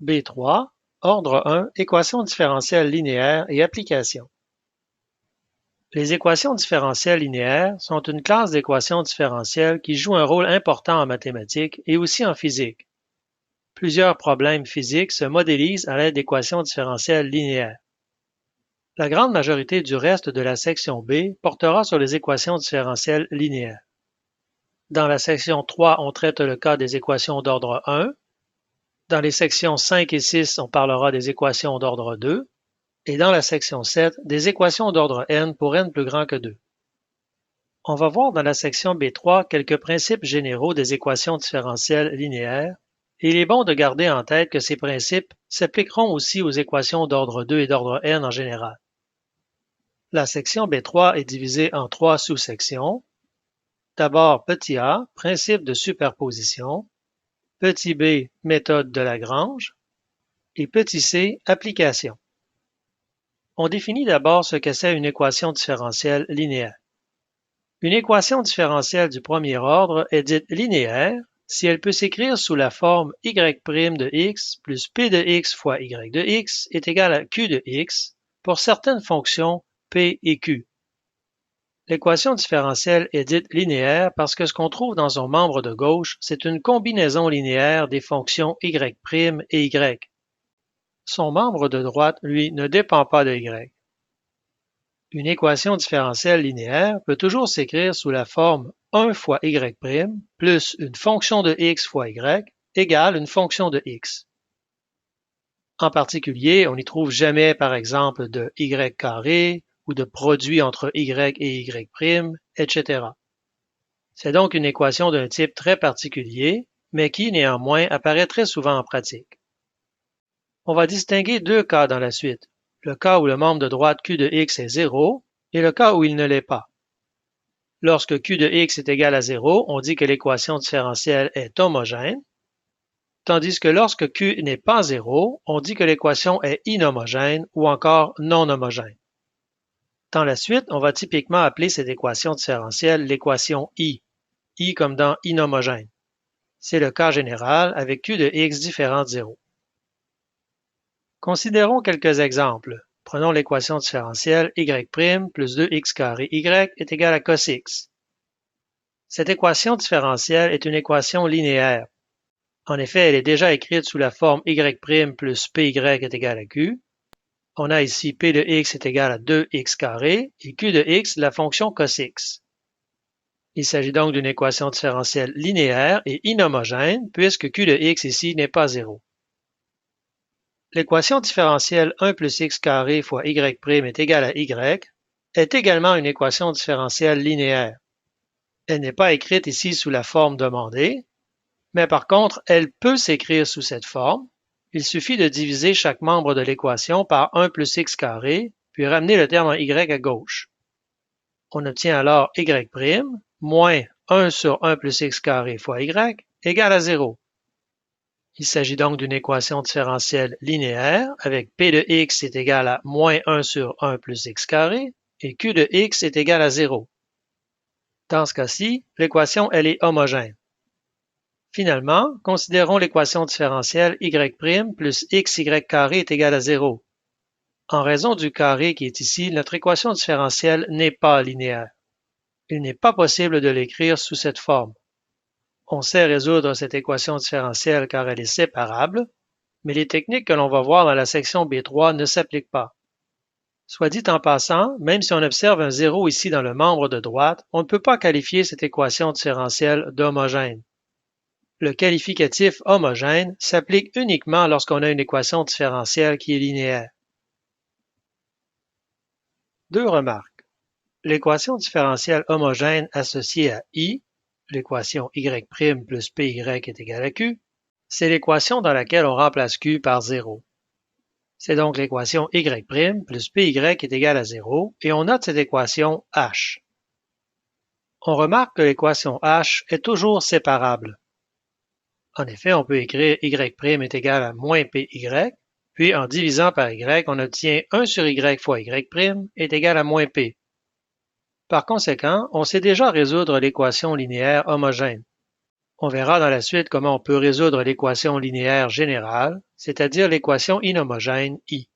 B3, Ordre 1, Équations différentielles linéaires et applications. Les équations différentielles linéaires sont une classe d'équations différentielles qui joue un rôle important en mathématiques et aussi en physique. Plusieurs problèmes physiques se modélisent à l'aide d'équations différentielles linéaires. La grande majorité du reste de la section B portera sur les équations différentielles linéaires. Dans la section 3, on traite le cas des équations d'ordre 1. Dans les sections 5 et 6, on parlera des équations d'ordre 2. Et dans la section 7, des équations d'ordre n pour n plus grand que 2. On va voir dans la section B3 quelques principes généraux des équations différentielles linéaires, et il est bon de garder en tête que ces principes s'appliqueront aussi aux équations d'ordre 2 et d'ordre n en général. La section B3 est divisée en 3 sous-sections. D'abord, petit a, principe de superposition, petit b, méthode de Lagrange, et petit c, application. On définit d'abord ce que c'est une équation différentielle linéaire. Une équation différentielle du premier ordre est dite linéaire si elle peut s'écrire sous la forme y' de x plus p de x fois y de x est égal à q de x pour certaines fonctions p et q. L'équation différentielle est dite linéaire parce que ce qu'on trouve dans son membre de gauche, c'est une combinaison linéaire des fonctions y' et y. Son membre de droite, lui, ne dépend pas de y. Une équation différentielle linéaire peut toujours s'écrire sous la forme 1 fois y' plus une fonction de x fois y égale une fonction de x. En particulier, on n'y trouve jamais, par exemple, de y carré ou de produit entre y et y', etc. C'est donc une équation d'un type très particulier, mais qui, néanmoins, apparaît très souvent en pratique. On va distinguer deux cas dans la suite, le cas où le membre de droite q de x est 0 et le cas où il ne l'est pas. Lorsque q de x est égal à 0, on dit que l'équation différentielle est homogène, tandis que lorsque q n'est pas 0, on dit que l'équation est inhomogène ou encore non homogène. Dans la suite, on va typiquement appeler cette équation différentielle l'équation I comme dans inhomogène. C'est le cas général avec q de x différent de 0. Considérons quelques exemples. Prenons l'équation différentielle y' plus 2x carré y est égal à cos x. Cette équation différentielle est une équation linéaire. En effet, elle est déjà écrite sous la forme y' plus py est égal à q. On a ici p de x est égal à 2x carré et q de x la fonction cos x. Il s'agit donc d'une équation différentielle linéaire et inhomogène puisque q de x ici n'est pas 0. L'équation différentielle 1 plus x carré fois y' est égal à y est également une équation différentielle linéaire. Elle n'est pas écrite ici sous la forme demandée, mais par contre, elle peut s'écrire sous cette forme. Il suffit de diviser chaque membre de l'équation par 1 plus x carré, puis ramener le terme en y à gauche. On obtient alors y' moins 1 sur 1 plus x carré fois y égale à 0. Il s'agit donc d'une équation différentielle linéaire avec p de x est égal à moins 1 sur 1 plus x carré et q de x est égal à 0. Dans ce cas-ci, l'équation elle est homogène. Finalement, considérons l'équation différentielle y' plus xy carré est égal à 0. En raison du carré qui est ici, notre équation différentielle n'est pas linéaire. Il n'est pas possible de l'écrire sous cette forme. On sait résoudre cette équation différentielle car elle est séparable, mais les techniques que l'on va voir dans la section B3 ne s'appliquent pas. Soit dit en passant, même si on observe un 0 ici dans le membre de droite, on ne peut pas qualifier cette équation différentielle d'homogène. Le qualificatif homogène s'applique uniquement lorsqu'on a une équation différentielle qui est linéaire. Deux remarques. L'équation différentielle homogène associée à I, l'équation y' plus py est égal à q, c'est l'équation dans laquelle on remplace q par 0. C'est donc l'équation y' plus py est égal à 0 et on note cette équation h. On remarque que l'équation h est toujours séparable. En effet, on peut écrire y' est égal à moins py, puis en divisant par y, on obtient 1 sur y fois y' est égal à moins p. Par conséquent, on sait déjà résoudre l'équation linéaire homogène. On verra dans la suite comment on peut résoudre l'équation linéaire générale, c'est-à-dire l'équation inhomogène I.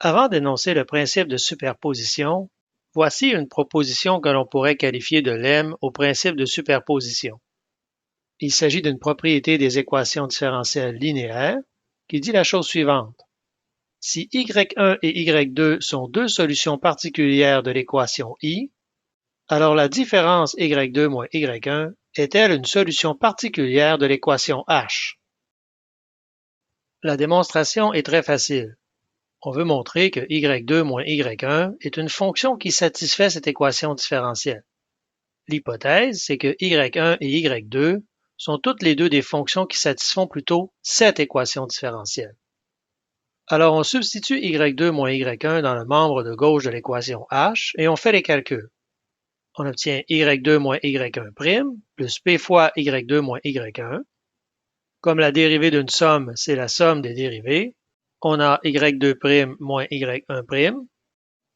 Avant d'énoncer le principe de superposition, voici une proposition que l'on pourrait qualifier de lemme au principe de superposition. Il s'agit d'une propriété des équations différentielles linéaires qui dit la chose suivante. Si y1 et y2 sont deux solutions particulières de l'équation I, alors la différence y2 moins y1 est-elle une solution particulière de l'équation H? La démonstration est très facile. On veut montrer que y2 moins y1 est une fonction qui satisfait cette équation différentielle. L'hypothèse, c'est que y1 et y2 sont toutes les deux des fonctions qui satisfont plutôt cette équation différentielle. Alors on substitue y2 moins y1 dans le membre de gauche de l'équation H et on fait les calculs. On obtient y2 moins y1' plus p fois y2 moins y1. Comme la dérivée d'une somme, c'est la somme des dérivées, on a y2' moins y1',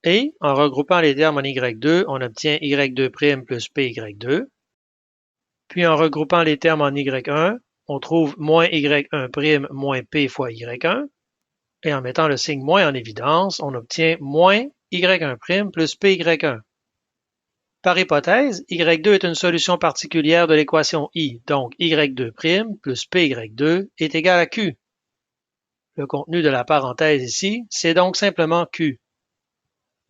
et en regroupant les termes en y2, on obtient y2' plus py2. Puis en regroupant les termes en y1, on trouve moins y1' moins p fois y1, et en mettant le signe moins en évidence, on obtient moins y1' plus py1. Par hypothèse, y2 est une solution particulière de l'équation I, donc y2' plus py2 est égal à Q. Le contenu de la parenthèse ici, c'est donc simplement Q.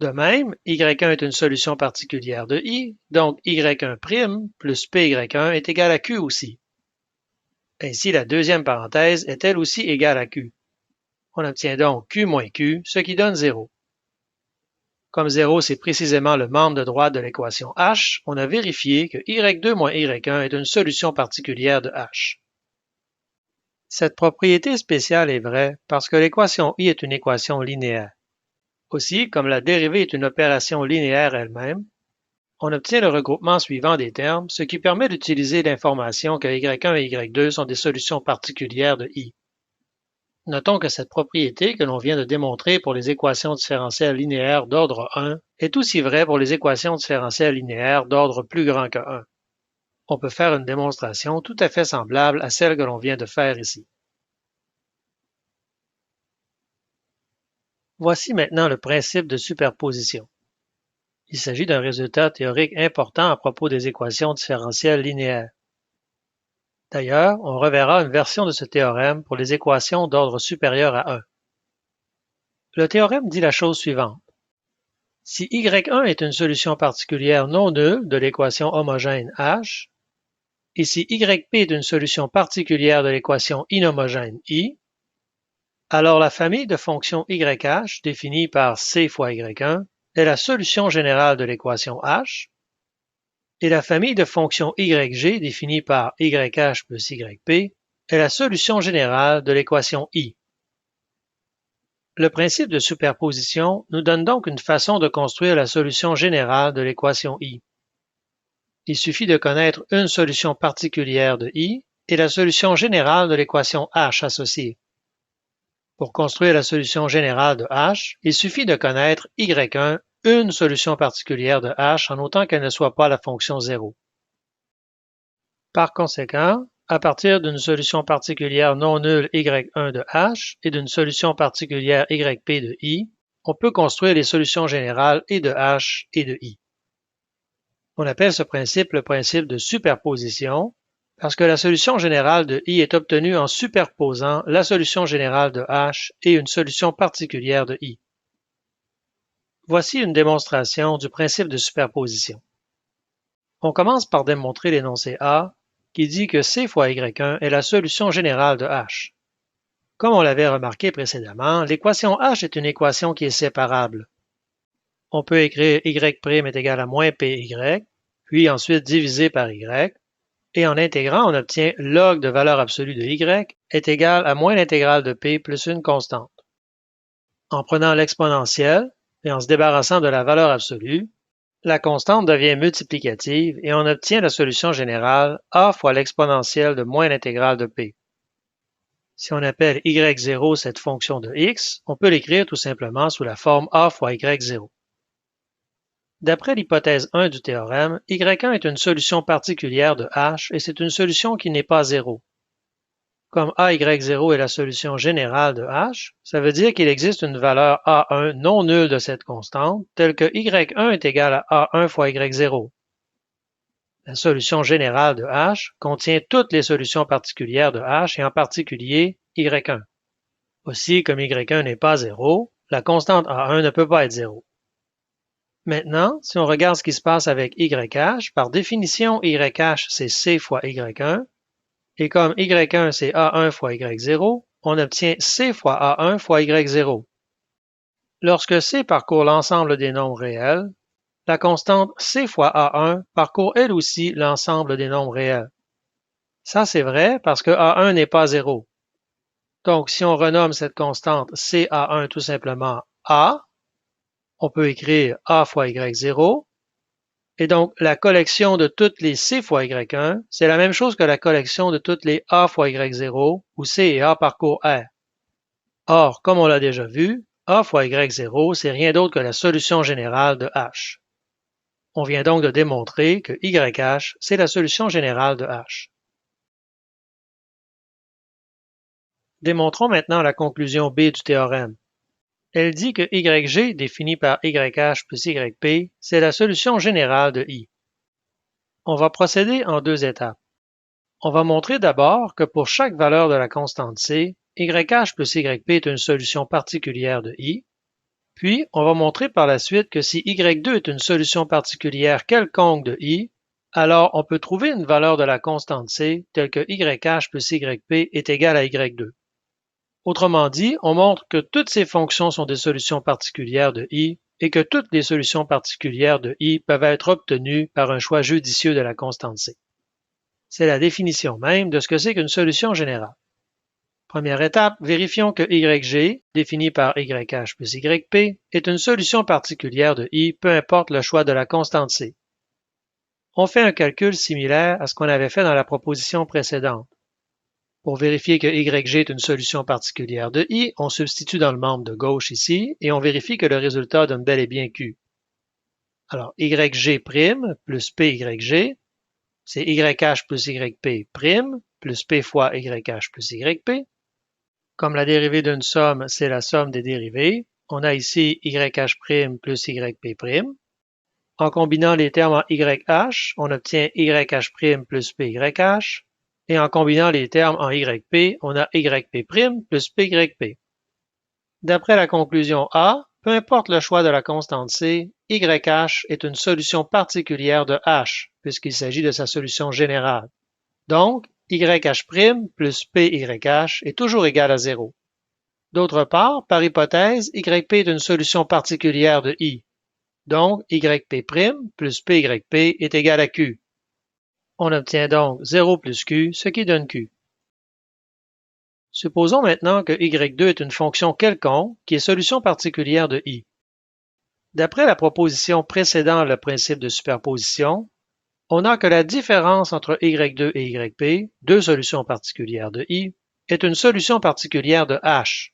De même, y1 est une solution particulière de I, donc y1' plus py1 est égal à Q aussi. Ainsi, la deuxième parenthèse est elle aussi égale à Q. On obtient donc Q moins Q, ce qui donne 0. Comme 0, c'est précisément le membre de droite de l'équation H, on a vérifié que y2 moins y1 est une solution particulière de H. Cette propriété spéciale est vraie parce que l'équation I est une équation linéaire. Aussi, comme la dérivée est une opération linéaire elle-même, on obtient le regroupement suivant des termes, ce qui permet d'utiliser l'information que y1 et y2 sont des solutions particulières de I. Notons que cette propriété que l'on vient de démontrer pour les équations différentielles linéaires d'ordre 1 est aussi vraie pour les équations différentielles linéaires d'ordre plus grand que 1. On peut faire une démonstration tout à fait semblable à celle que l'on vient de faire ici. Voici maintenant le principe de superposition. Il s'agit d'un résultat théorique important à propos des équations différentielles linéaires. D'ailleurs, on reverra une version de ce théorème pour les équations d'ordre supérieur à 1. Le théorème dit la chose suivante. Si y1 est une solution particulière non nulle de l'équation homogène H, et si yp est une solution particulière de l'équation inhomogène I, alors la famille de fonctions YH définie par C fois Y1 est la solution générale de l'équation H, et la famille de fonctions YG définie par YH plus YP est la solution générale de l'équation I. Le principe de superposition nous donne donc une façon de construire la solution générale de l'équation I. Il suffit de connaître une solution particulière de I et la solution générale de l'équation H associée. Pour construire la solution générale de H, il suffit de connaître Y1, une solution particulière de H en autant qu'elle ne soit pas la fonction 0. Par conséquent, à partir d'une solution particulière non nulle Y1 de H et d'une solution particulière YP de I, on peut construire les solutions générales et de H et de I. On appelle ce principe le principe de superposition parce que la solution générale de I est obtenue en superposant la solution générale de H et une solution particulière de I. Voici une démonstration du principe de superposition. On commence par démontrer l'énoncé A qui dit que C fois Y1 est la solution générale de H. Comme on l'avait remarqué précédemment, l'équation H est une équation qui est séparable. On peut écrire Y' est égal à moins PY, puis ensuite diviser par Y, et en intégrant, on obtient log de valeur absolue de Y est égal à moins l'intégrale de P plus une constante. En prenant l'exponentielle et en se débarrassant de la valeur absolue, la constante devient multiplicative et on obtient la solution générale A fois l'exponentielle de moins l'intégrale de P. Si on appelle y0 cette fonction de x, on peut l'écrire tout simplement sous la forme A fois y0. D'après l'hypothèse 1 du théorème, y1 est une solution particulière de H et c'est une solution qui n'est pas 0. Comme AY0 est la solution générale de H, ça veut dire qu'il existe une valeur A1 non nulle de cette constante, telle que Y1 est égal à A1 fois Y0. La solution générale de H contient toutes les solutions particulières de H et en particulier Y1. Aussi, comme Y1 n'est pas 0, la constante A1 ne peut pas être 0. Maintenant, si on regarde ce qui se passe avec YH, par définition, YH c'est C fois Y1, et comme Y1 c'est A1 fois Y0, on obtient C fois A1 fois Y0. Lorsque C parcourt l'ensemble des nombres réels, la constante C fois A1 parcourt elle aussi l'ensemble des nombres réels. Ça c'est vrai parce que A1 n'est pas 0. Donc si on renomme cette constante CA1 tout simplement A, on peut écrire A fois Y0, et donc la collection de toutes les C fois Y1, c'est la même chose que la collection de toutes les A fois Y0, où C et A parcourent R. Or, comme on l'a déjà vu, A fois Y0, c'est rien d'autre que la solution générale de H. On vient donc de démontrer que YH, c'est la solution générale de H. Démontrons maintenant la conclusion B du théorème. Elle dit que YG défini par YH plus YP, c'est la solution générale de I. On va procéder en deux étapes. On va montrer d'abord que pour chaque valeur de la constante C, YH plus YP est une solution particulière de I. Puis, on va montrer par la suite que si Y2 est une solution particulière quelconque de I, alors on peut trouver une valeur de la constante C telle que YH plus YP est égal à Y2. Autrement dit, on montre que toutes ces fonctions sont des solutions particulières de I et que toutes les solutions particulières de I peuvent être obtenues par un choix judicieux de la constante C. C'est la définition même de ce que c'est qu'une solution générale. Première étape, vérifions que YG, défini par YH plus YP, est une solution particulière de I, peu importe le choix de la constante C. On fait un calcul similaire à ce qu'on avait fait dans la proposition précédente. Pour vérifier que YG est une solution particulière de I, on substitue dans le membre de gauche ici et on vérifie que le résultat donne bel et bien Q. Alors, YG' plus PYG, c'est YH plus YP' plus P fois YH plus YP. Comme la dérivée d'une somme, c'est la somme des dérivées, on a ici YH' plus YP'. En combinant les termes en YH, on obtient YH' plus PYH. Et en combinant les termes en YP, on a YP' plus PYP. D'après la conclusion A, peu importe le choix de la constante C, YH est une solution particulière de H, puisqu'il s'agit de sa solution générale. Donc, YH' plus PYH est toujours égal à 0. D'autre part, par hypothèse, YP est une solution particulière de I. Donc, YP' plus PYP est égal à Q. On obtient donc 0 plus Q, ce qui donne Q. Supposons maintenant que Y2 est une fonction quelconque qui est solution particulière de I. D'après la proposition précédant le principe de superposition, on a que la différence entre Y2 et YP, deux solutions particulières de I, est une solution particulière de H.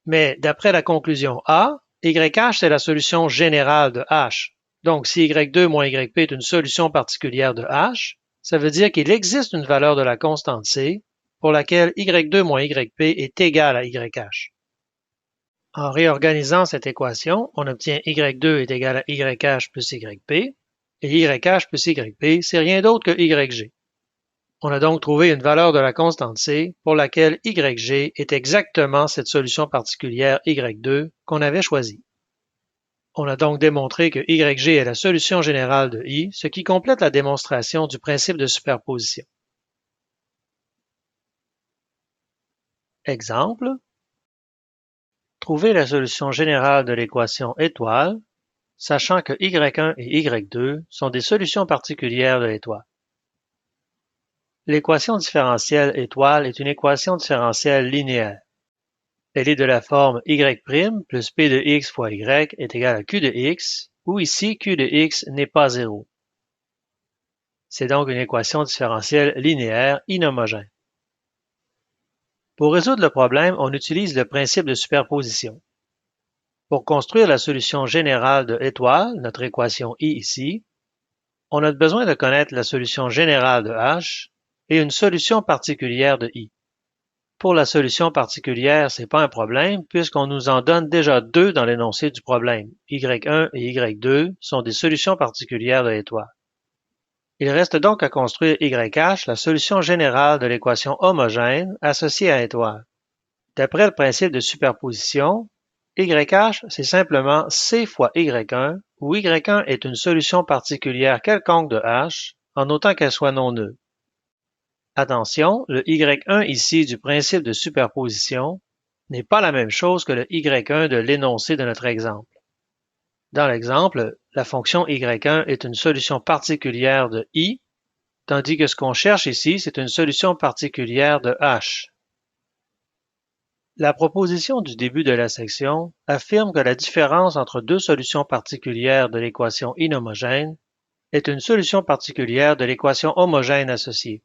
Mais d'après la conclusion A, YH c'est la solution générale de H. Donc si Y2 moins YP est une solution particulière de H, ça veut dire qu'il existe une valeur de la constante C pour laquelle Y2 moins YP est égal à YH. En réorganisant cette équation, on obtient Y2 est égal à YH plus YP, et YH plus YP, c'est rien d'autre que YG. On a donc trouvé une valeur de la constante C pour laquelle YG est exactement cette solution particulière Y2 qu'on avait choisie. On a donc démontré que YG est la solution générale de I, ce qui complète la démonstration du principe de superposition. Exemple. Trouver la solution générale de l'équation étoile, sachant que Y1 et Y2 sont des solutions particulières de l'étoile. L'équation différentielle étoile est une équation différentielle linéaire. Elle est de la forme Y' plus P de x fois Y est égal à Q de x, où ici Q de x n'est pas 0. C'est donc une équation différentielle linéaire inhomogène. Pour résoudre le problème, on utilise le principe de superposition. Pour construire la solution générale de étoile, notre équation I ici, on a besoin de connaître la solution générale de H et une solution particulière de I. Pour la solution particulière, c'est pas un problème puisqu'on nous en donne déjà deux dans l'énoncé du problème. Y1 et Y2 sont des solutions particulières de l'étoile. Il reste donc à construire YH, la solution générale de l'équation homogène associée à étoile. D'après le principe de superposition, YH, c'est simplement C fois Y1, où Y1 est une solution particulière quelconque de H, en autant qu'elle soit non nulle. Attention, le Y1 ici du principe de superposition n'est pas la même chose que le Y1 de l'énoncé de notre exemple. Dans l'exemple, la fonction Y1 est une solution particulière de I, tandis que ce qu'on cherche ici, c'est une solution particulière de H. La proposition du début de la section affirme que la différence entre deux solutions particulières de l'équation inhomogène est une solution particulière de l'équation homogène associée.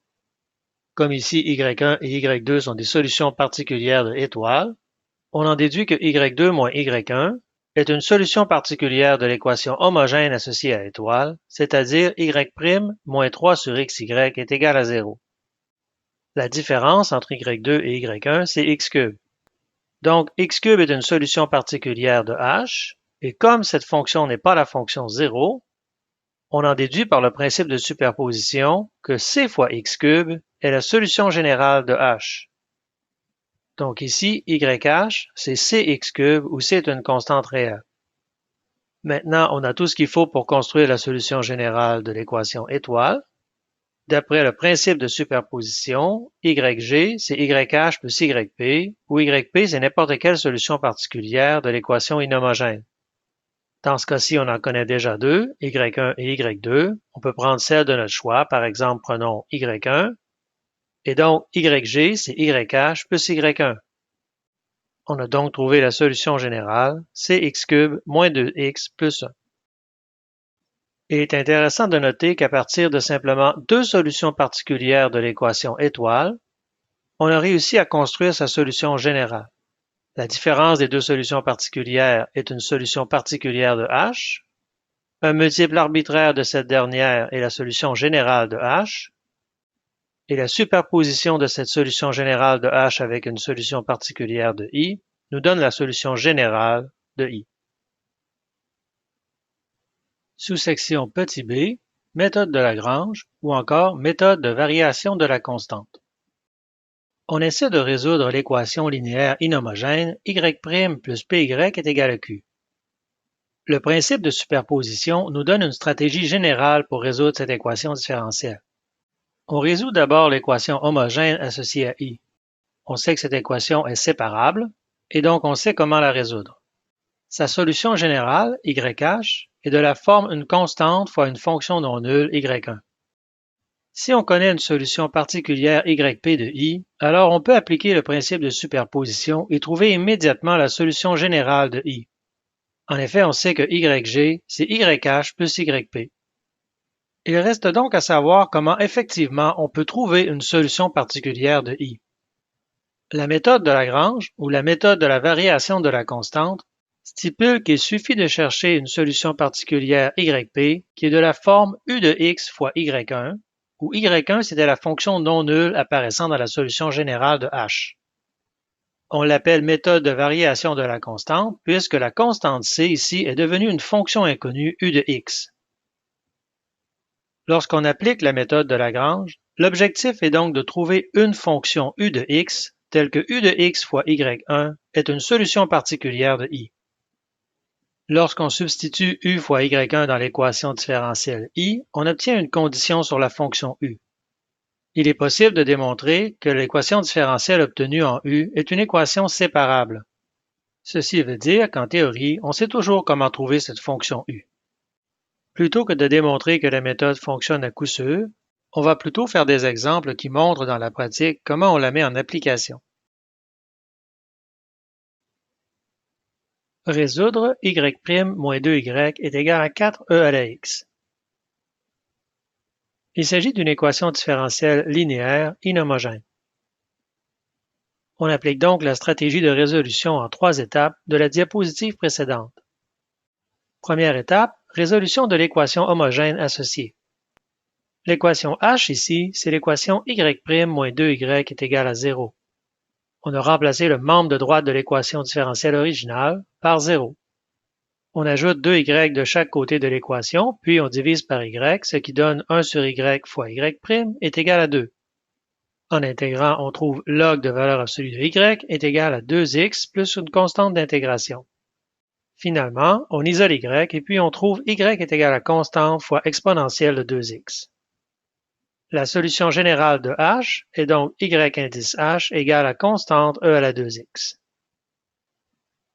Comme ici Y1 et Y2 sont des solutions particulières de étoile, on en déduit que Y2 moins Y1 est une solution particulière de l'équation homogène associée à étoile, c'est-à-dire Y' moins 3 sur XY est égal à 0. La différence entre Y2 et Y1, c'est X cube. Donc, X cube est une solution particulière de H, et comme cette fonction n'est pas la fonction 0, on en déduit par le principe de superposition que C fois X cube est la solution générale de H. Donc ici, YH, c'est Cx cube où C est une constante réelle. Maintenant, on a tout ce qu'il faut pour construire la solution générale de l'équation étoile. D'après le principe de superposition, YG, c'est YH plus YP, où YP, c'est n'importe quelle solution particulière de l'équation inhomogène. Dans ce cas-ci, on en connaît déjà deux, Y1 et Y2. On peut prendre celle de notre choix, par exemple, prenons Y1. Et donc, YG, c'est YH plus Y1. On a donc trouvé la solution générale, Cx cube moins 2x plus 1. Il est intéressant de noter qu'à partir de simplement deux solutions particulières de l'équation étoile, on a réussi à construire sa solution générale. La différence des deux solutions particulières est une solution particulière de H. Un multiple arbitraire de cette dernière est la solution générale de H. Et la superposition de cette solution générale de H avec une solution particulière de I nous donne la solution générale de I. Sous-section petit b, méthode de Lagrange ou encore méthode de variation de la constante. On essaie de résoudre l'équation linéaire inhomogène Y' plus PY est égal à Q. Le principe de superposition nous donne une stratégie générale pour résoudre cette équation différentielle. On résout d'abord l'équation homogène associée à I. On sait que cette équation est séparable, et donc on sait comment la résoudre. Sa solution générale, YH, est de la forme une constante fois une fonction non nulle Y1. Si on connaît une solution particulière YP de I, alors on peut appliquer le principe de superposition et trouver immédiatement la solution générale de I. En effet, on sait que YG, c'est YH plus YP. Il reste donc à savoir comment effectivement on peut trouver une solution particulière de I. La méthode de Lagrange, ou la méthode de la variation de la constante, stipule qu'il suffit de chercher une solution particulière YP qui est de la forme U de X fois Y1, où Y1 c'était la fonction non nulle apparaissant dans la solution générale de H. On l'appelle méthode de variation de la constante puisque la constante C ici est devenue une fonction inconnue U de X. Lorsqu'on applique la méthode de Lagrange, l'objectif est donc de trouver une fonction U de X telle que U de X fois Y1 est une solution particulière de I. Lorsqu'on substitue U fois Y1 dans l'équation différentielle I, on obtient une condition sur la fonction U. Il est possible de démontrer que l'équation différentielle obtenue en U est une équation séparable. Ceci veut dire qu'en théorie, on sait toujours comment trouver cette fonction U. Plutôt que de démontrer que la méthode fonctionne à coup sûr, on va plutôt faire des exemples qui montrent dans la pratique comment on la met en application. Résoudre Y' moins 2Y est égal à 4e à la x. Il s'agit d'une équation différentielle linéaire inhomogène. On applique donc la stratégie de résolution en 3 étapes de la diapositive précédente. Première étape, résolution de l'équation homogène associée. L'équation H ici, c'est l'équation Y' moins 2Y est égal à 0. On a remplacé le membre de droite de l'équation différentielle originale par 0. On ajoute 2y de chaque côté de l'équation, puis on divise par y, ce qui donne 1 sur y fois y' est égal à 2. En intégrant, on trouve log de valeur absolue de y est égal à 2x plus une constante d'intégration. Finalement, on isole y et puis on trouve y est égal à constante fois exponentielle de 2x. La solution générale de h est donc y indice h égale à constante e à la 2x.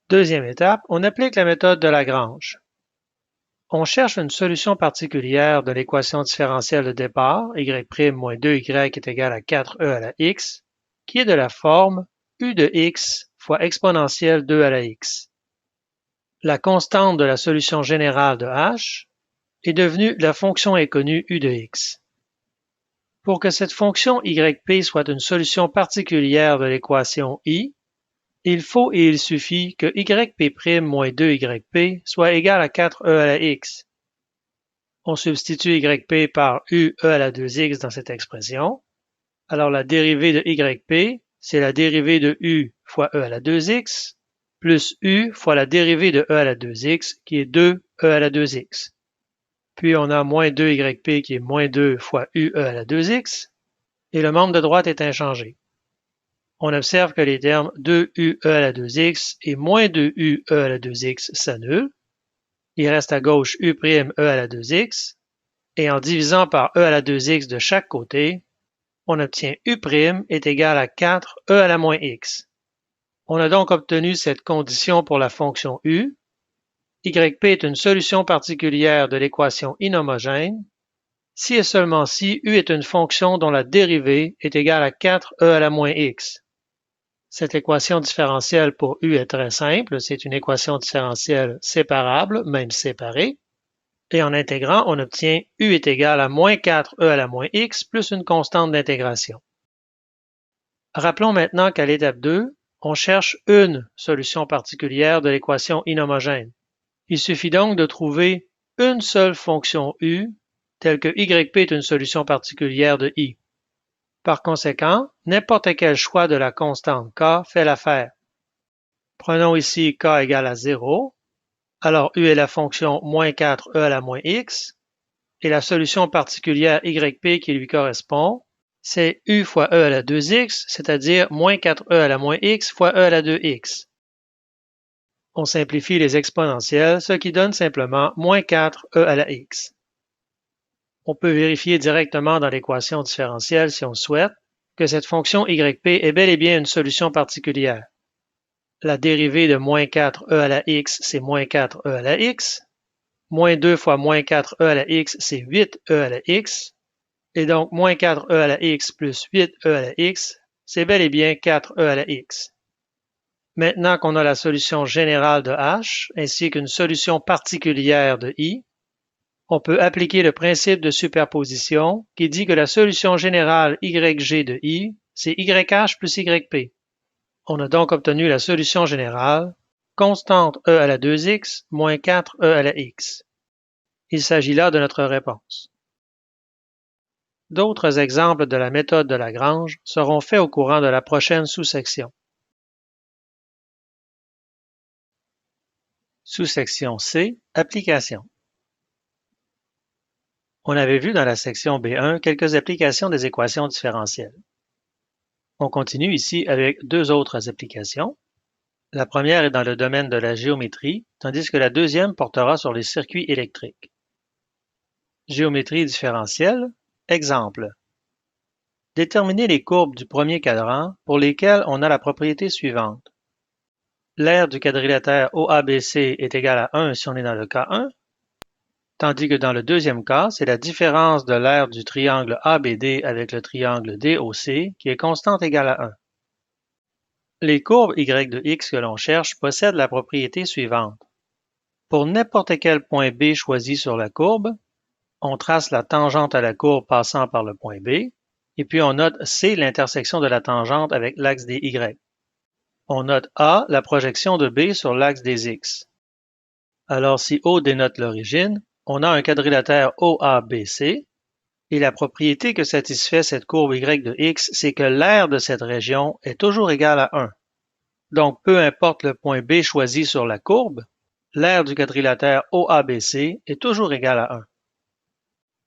Deuxième étape, on applique la méthode de Lagrange. On cherche une solution particulière de l'équation différentielle de départ, y' moins 2y est égal à 4e à la x, qui est de la forme u de x fois exponentielle 2 à la x. La constante de la solution générale de h est devenue la fonction inconnue u de x. Pour que cette fonction yp soit une solution particulière de l'équation i, il faut et il suffit que yp' moins 2yp soit égal à 4e à la x. On substitue yp par u e à la 2x dans cette expression. Alors la dérivée de yp, c'est la dérivée de u fois e à la 2x, plus u fois la dérivée de e à la 2x, qui est 2e à la 2x. Puis on a moins 2yp qui est moins 2 fois ue à la 2x, et le membre de droite est inchangé. On observe que les termes 2u à la 2x et moins 2u à la 2x s'annulent. Il reste à gauche u' e à la 2x, et en divisant par e à la 2x de chaque côté, on obtient u' est égal à 4e à la moins x. On a donc obtenu cette condition pour la fonction u. Yp est une solution particulière de l'équation inhomogène si et seulement si u est une fonction dont la dérivée est égale à 4e à la moins x. Cette équation différentielle pour u est très simple, c'est une équation différentielle séparable, même séparée, et en intégrant, on obtient u est égal à moins 4e à la moins x plus une constante d'intégration. Rappelons maintenant qu'à l'étape 2, on cherche une solution particulière de l'équation inhomogène. Il suffit donc de trouver une seule fonction u, telle que yp est une solution particulière de i. Par conséquent, n'importe quel choix de la constante k fait l'affaire. Prenons ici k égale à 0, alors u est la fonction moins 4e à la moins x, et la solution particulière yp qui lui correspond, c'est u fois e à la 2x, c'est-à-dire moins 4e à la moins x fois e à la 2x. On simplifie les exponentielles, ce qui donne simplement moins 4e à la x. On peut vérifier directement dans l'équation différentielle, si on souhaite, que cette fonction yp est bel et bien une solution particulière. La dérivée de moins 4e à la x, c'est moins 4e à la x. Moins 2 fois moins 4e à la x, c'est 8e à la x. Et donc, moins 4e à la x plus 8e à la x, c'est bel et bien 4e à la x. Maintenant qu'on a la solution générale de h, ainsi qu'une solution particulière de i, on peut appliquer le principe de superposition qui dit que la solution générale YG de i, c'est YH plus YP. On a donc obtenu la solution générale, constante e à la 2x moins 4e à la x. Il s'agit là de notre réponse. D'autres exemples de la méthode de Lagrange seront faits au courant de la prochaine sous-section. Sous-section C, Applications. On avait vu dans la section B1 quelques applications des équations différentielles. On continue ici avec deux autres applications. La première est dans le domaine de la géométrie, tandis que la deuxième portera sur les circuits électriques. Géométrie différentielle, exemple. Déterminer les courbes du premier quadrant pour lesquelles on a la propriété suivante. L'aire du quadrilatère OABC est égale à 1 si on est dans le cas 1, tandis que dans le deuxième cas, c'est la différence de l'aire du triangle ABD avec le triangle DOC qui est constante égale à 1. Les courbes y de x que l'on cherche possèdent la propriété suivante. Pour n'importe quel point B choisi sur la courbe, on trace la tangente à la courbe passant par le point B, et puis on note C l'intersection de la tangente avec l'axe des Y. On note A la projection de B sur l'axe des X. Alors si O dénote l'origine, on a un quadrilatère OABC, Et la propriété que satisfait cette courbe y de x, c'est que l'aire de cette région est toujours égale à 1. Donc, peu importe le point B choisi sur la courbe, l'aire du quadrilatère OABC est toujours égale à 1.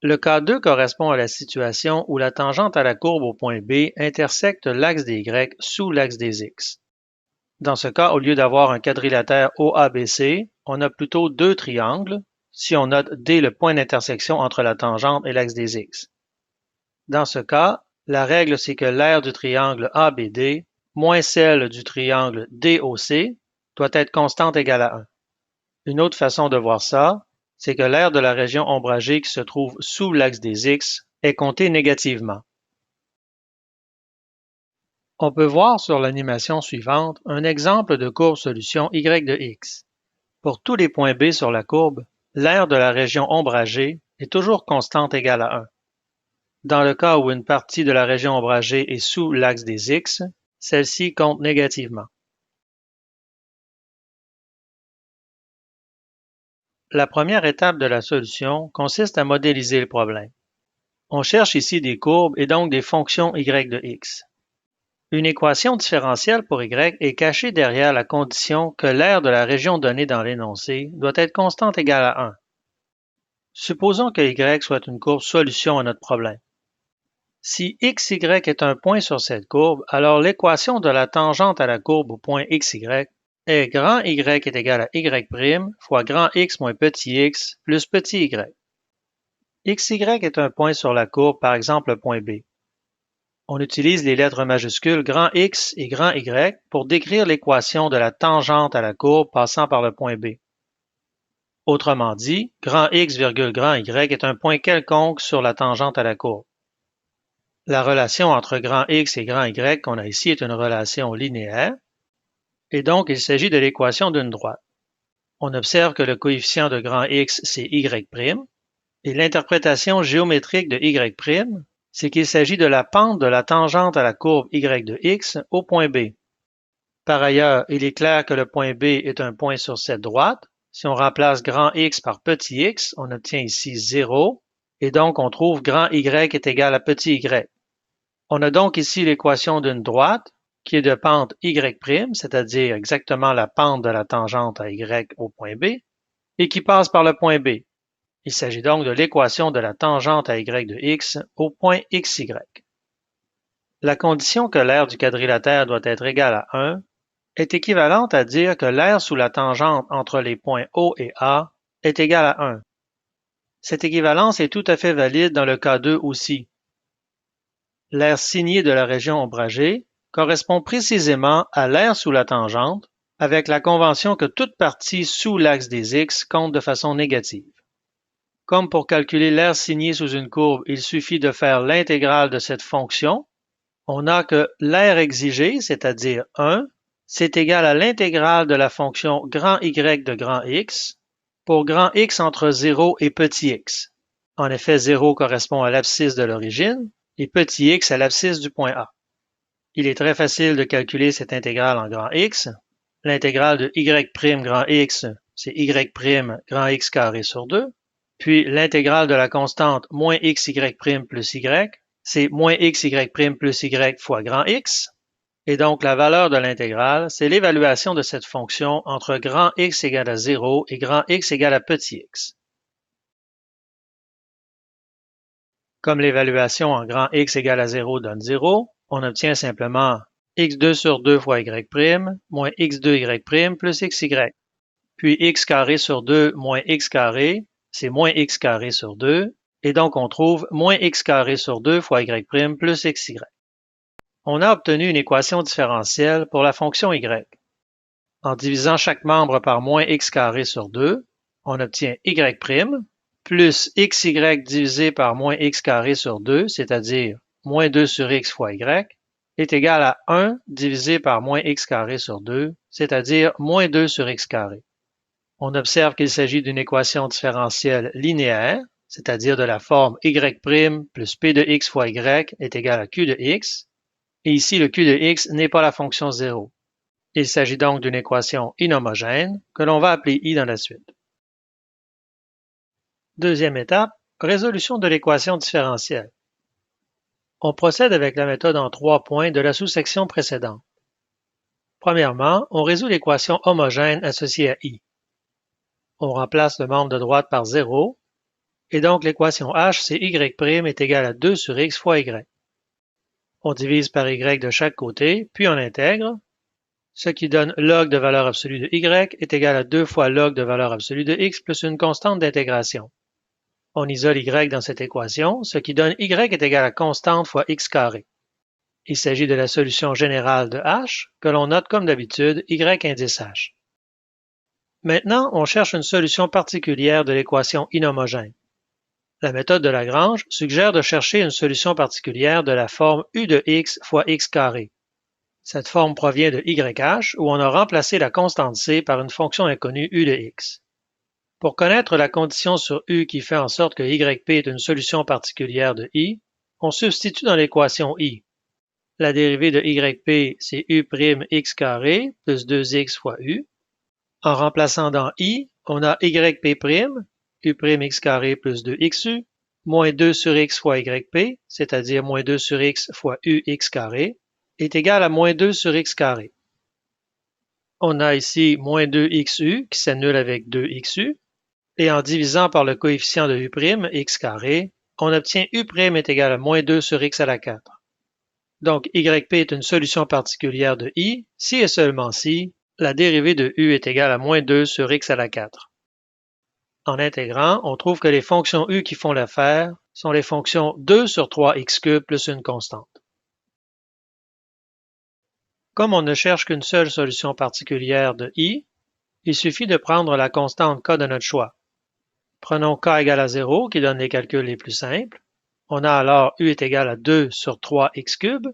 Le cas 2 correspond à la situation où la tangente à la courbe au point B intersecte l'axe des Y sous l'axe des X. Dans ce cas, au lieu d'avoir un quadrilatère OABC, on a plutôt deux triangles, si on note D le point d'intersection entre la tangente et l'axe des X. Dans ce cas, la règle c'est que l'aire du triangle ABD moins celle du triangle DOC doit être constante égale à 1. Une autre façon de voir ça, c'est que l'aire de la région ombragée qui se trouve sous l'axe des X est comptée négativement. On peut voir sur l'animation suivante un exemple de courbe solution y de x. Pour tous les points B sur la courbe, l'aire de la région ombragée est toujours constante égale à 1. Dans le cas où une partie de la région ombragée est sous l'axe des X, celle-ci compte négativement. La première étape de la solution consiste à modéliser le problème. On cherche ici des courbes et donc des fonctions y de x. Une équation différentielle pour y est cachée derrière la condition que l'aire de la région donnée dans l'énoncé doit être constante égale à 1. Supposons que y soit une courbe solution à notre problème. Si xy est un point sur cette courbe, alors l'équation de la tangente à la courbe au point xy est grand Y est égal à y' fois grand X moins petit x plus petit y. Xy est un point sur la courbe, par exemple le point B. On utilise les lettres majuscules grand X et grand Y pour décrire l'équation de la tangente à la courbe passant par le point B. Autrement dit, grand X virgule grand Y est un point quelconque sur la tangente à la courbe. La relation entre grand X et grand Y qu'on a ici est une relation linéaire, et donc il s'agit de l'équation d'une droite. On observe que le coefficient de grand X, c'est Y', et l'interprétation géométrique de Y', c'est qu'il s'agit de la pente de la tangente à la courbe Y de X au point B. Par ailleurs, il est clair que le point B est un point sur cette droite. Si on remplace grand X par petit x, on obtient ici 0, et donc on trouve grand Y est égal à petit y. On a donc ici l'équation d'une droite qui est de pente Y', c'est-à-dire exactement la pente de la tangente à Y au point B, et qui passe par le point B. Il s'agit donc de l'équation de la tangente à Y de X au point XY. La condition que l'aire du quadrilatère doit être égale à 1 est équivalente à dire que l'aire sous la tangente entre les points O et A est égale à 1. Cette équivalence est tout à fait valide dans le cas 2 aussi. L'aire signée de la région ombragée correspond précisément à l'aire sous la tangente avec la convention que toute partie sous l'axe des X compte de façon négative. Comme pour calculer l'aire signée sous une courbe, il suffit de faire l'intégrale de cette fonction, on a que l'aire exigée, c'est-à-dire 1, c'est égal à l'intégrale de la fonction grand Y de grand X pour grand X entre 0 et petit x. En effet, 0 correspond à l'abscisse de l'origine et petit x à l'abscisse du point A. Il est très facile de calculer cette intégrale en grand X. L'intégrale de Y' grand X, c'est Y' grand X carré sur 2. Puis l'intégrale de la constante moins xy' plus y, c'est moins xy' plus y fois grand X. Et donc la valeur de l'intégrale, c'est l'évaluation de cette fonction entre grand X égale à 0 et grand X égale à petit x. Comme l'évaluation en grand X égale à 0 donne 0, on obtient simplement x2 sur 2 fois y' moins x2y' plus xy. Puis x carré sur 2 moins x carré, c'est moins x carré sur 2, et donc on trouve moins x carré sur 2 fois y' plus xy. On a obtenu une équation différentielle pour la fonction y. En divisant chaque membre par moins x carré sur 2, on obtient y' plus xy divisé par moins x carré sur 2, c'est-à-dire moins 2 sur x fois y, est égal à 1 divisé par moins x carré sur 2, c'est-à-dire moins 2 sur x carré. On observe qu'il s'agit d'une équation différentielle linéaire, c'est-à-dire de la forme y' plus p de x fois y est égal à q de x, et ici le q de x n'est pas la fonction 0. Il s'agit donc d'une équation inhomogène que l'on va appeler I dans la suite. Deuxième étape, Résolution de l'équation différentielle. On procède avec la méthode en 3 points de la sous-section précédente. Premièrement, on résout l'équation homogène associée à i. On remplace le membre de droite par 0, et donc l'équation h, c'est y' est égale à 2 sur x fois y. On divise par y de chaque côté, puis on intègre, ce qui donne log de valeur absolue de y est égal à 2 fois log de valeur absolue de x plus une constante d'intégration. On isole y dans cette équation, ce qui donne y est égal à constante fois x carré. Il s'agit de la solution générale de h, que l'on note comme d'habitude y indice h. Maintenant, on cherche une solution particulière de l'équation inhomogène. La méthode de Lagrange suggère de chercher une solution particulière de la forme u de x fois x carré. Cette forme provient de YH où on a remplacé la constante c par une fonction inconnue u de x. Pour connaître la condition sur u qui fait en sorte que YP est une solution particulière de i, on substitue dans l'équation i. La dérivée de YP, c'est u' x carré plus 2x fois u. En remplaçant dans i, on a YP', u' x carré plus 2xu, moins 2 sur x fois YP, c'est-à-dire moins 2 sur x fois ux carré, est égal à moins 2 sur x carré. On a ici moins 2xu qui s'annule avec 2xu, et en divisant par le coefficient de u', x carré, on obtient u' est égal à moins 2 sur x à la 4. Donc, YP est une solution particulière de i, si et seulement si la dérivée de u est égale à moins 2 sur x à la 4. En intégrant, on trouve que les fonctions u qui font l'affaire sont les fonctions 2 sur 3x³ plus une constante. Comme on ne cherche qu'une seule solution particulière de i, il suffit de prendre la constante k de notre choix. Prenons k égale à 0 qui donne les calculs les plus simples. On a alors u est égal à 2 sur 3x³,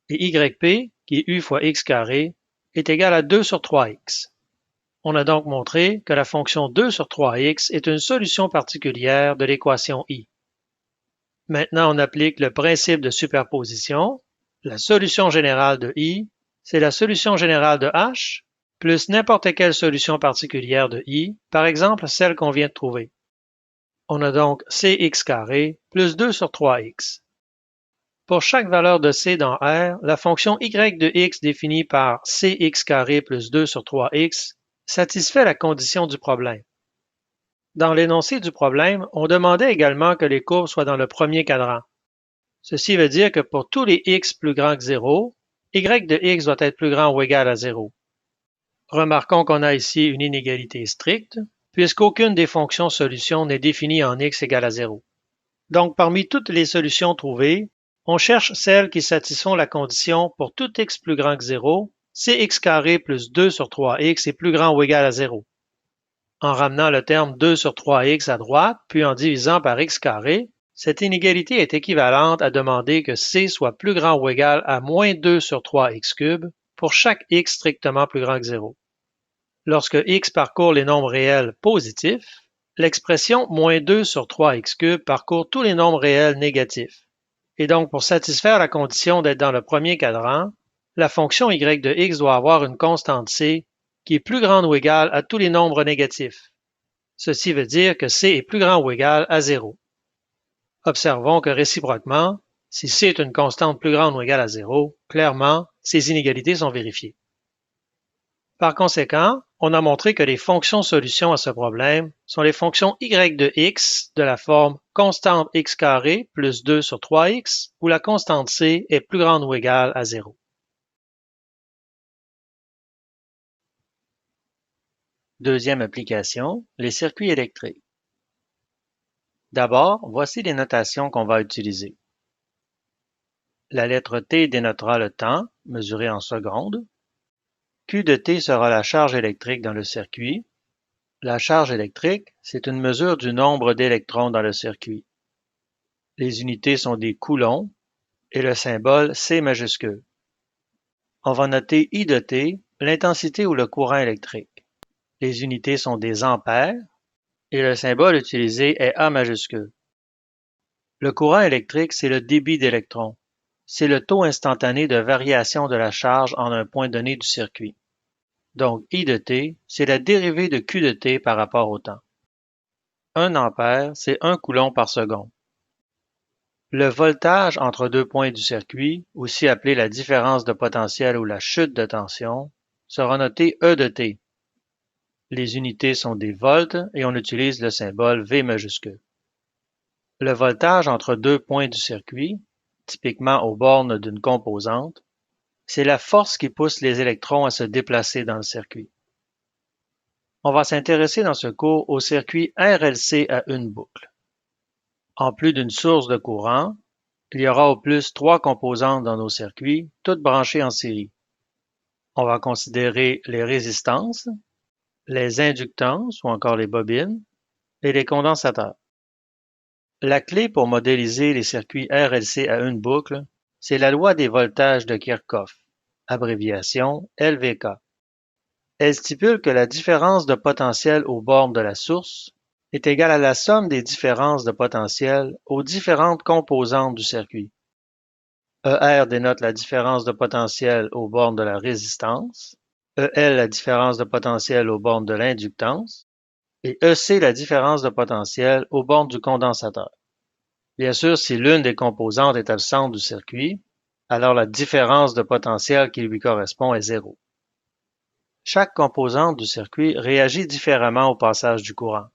et YP, qui est u fois x carré, est égal à 2 sur 3x. On a donc montré que la fonction 2 sur 3x est une solution particulière de l'équation i. Maintenant, on applique le principe de superposition. La solution générale de i, c'est la solution générale de h, plus n'importe quelle solution particulière de i, par exemple celle qu'on vient de trouver. On a donc cx carré plus 2 sur 3x. Pour chaque valeur de c dans R, la fonction y de x définie par cx carré plus 2 sur 3x satisfait la condition du problème. Dans l'énoncé du problème, on demandait également que les courbes soient dans le premier cadran. Ceci veut dire que pour tous les x plus grands que 0, y de x doit être plus grand ou égal à 0. Remarquons qu'on a ici une inégalité stricte, puisqu'aucune des fonctions solutions n'est définie en x égale à 0. Donc, parmi toutes les solutions trouvées, on cherche celles qui satisfont la condition pour tout x plus grand que 0, cx carré plus 2 sur 3x est plus grand ou égal à 0. En ramenant le terme 2 sur 3x à droite, puis en divisant par x carré, cette inégalité est équivalente à demander que c soit plus grand ou égal à moins 2 sur 3x³ pour chaque x strictement plus grand que 0. Lorsque x parcourt les nombres réels positifs, l'expression moins 2 sur 3x³ parcourt tous les nombres réels négatifs. Et donc, pour satisfaire la condition d'être dans le premier cadran, la fonction y de x doit avoir une constante c qui est plus grande ou égale à tous les nombres négatifs. Ceci veut dire que c est plus grand ou égal à 0. Observons que réciproquement, si c est une constante plus grande ou égale à 0, clairement, ces inégalités sont vérifiées. Par conséquent, on a montré que les fonctions solutions à ce problème sont les fonctions y de x de la forme constante x carré plus 2 sur 3x, où la constante c est plus grande ou égale à 0. Deuxième application, les circuits électriques. D'abord, voici les notations qu'on va utiliser. La lettre T dénotera le temps, mesuré en secondes. Q de T sera la charge électrique dans le circuit. La charge électrique, c'est une mesure du nombre d'électrons dans le circuit. Les unités sont des coulombs et le symbole C majuscule. On va noter I de T, l'intensité ou le courant électrique. Les unités sont des ampères et le symbole utilisé est A majuscule. Le courant électrique, c'est le débit d'électrons. C'est le taux instantané de variation de la charge en un point donné du circuit. Donc, I de T, c'est la dérivée de Q de T par rapport au temps. 1 ampère, c'est 1 coulomb par seconde. Le voltage entre deux points du circuit, aussi appelé la différence de potentiel ou la chute de tension, sera noté E de T. Les unités sont des volts et on utilise le symbole V majuscule. Le voltage entre deux points du circuit, typiquement aux bornes d'une composante, c'est la force qui pousse les électrons à se déplacer dans le circuit. On va s'intéresser dans ce cours au circuit RLC à une boucle. En plus d'une source de courant, il y aura au plus 3 composantes dans nos circuits, toutes branchées en série. On va considérer les résistances, les inductances ou encore les bobines et les condensateurs. La clé pour modéliser les circuits RLC à une boucle, c'est la loi des voltages de Kirchhoff, abréviation LVK. Elle stipule que la différence de potentiel aux bornes de la source est égale à la somme des différences de potentiel aux différentes composantes du circuit. ER dénote la différence de potentiel aux bornes de la résistance, EL la différence de potentiel aux bornes de l'inductance et EC la différence de potentiel aux bornes du condensateur. Bien sûr, si l'une des composantes est absente du circuit, alors la différence de potentiel qui lui correspond est zéro. Chaque composante du circuit réagit différemment au passage du courant.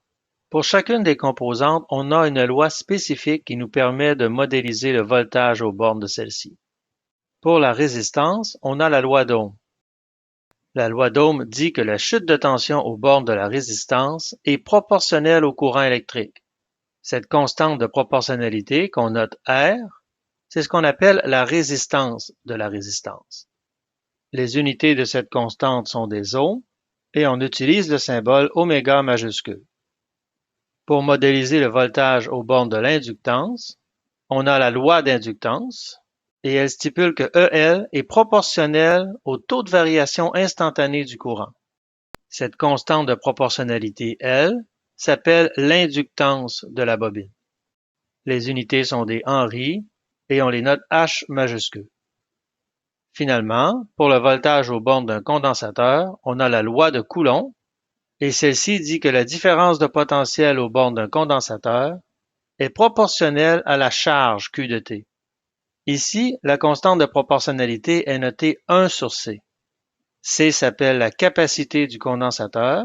Pour chacune des composantes, on a une loi spécifique qui nous permet de modéliser le voltage aux bornes de celle-ci. Pour la résistance, on a la loi d'Ohm. La loi d'Ohm dit que la chute de tension aux bornes de la résistance est proportionnelle au courant électrique. Cette constante de proportionnalité qu'on note R, c'est ce qu'on appelle la résistance de la résistance. Les unités de cette constante sont des ohms et on utilise le symbole oméga majuscule. Pour modéliser le voltage aux bornes de l'inductance, on a la loi d'inductance et elle stipule que EL est proportionnel au taux de variation instantané du courant. Cette constante de proportionnalité L s'appelle l'inductance de la bobine. Les unités sont des Henry et on les note H majuscule. Finalement, pour le voltage aux bornes d'un condensateur, on a la loi de Coulomb et celle-ci dit que la différence de potentiel aux bornes d'un condensateur est proportionnelle à la charge Q de T. Ici, la constante de proportionnalité est notée 1 sur C. C s'appelle la capacité du condensateur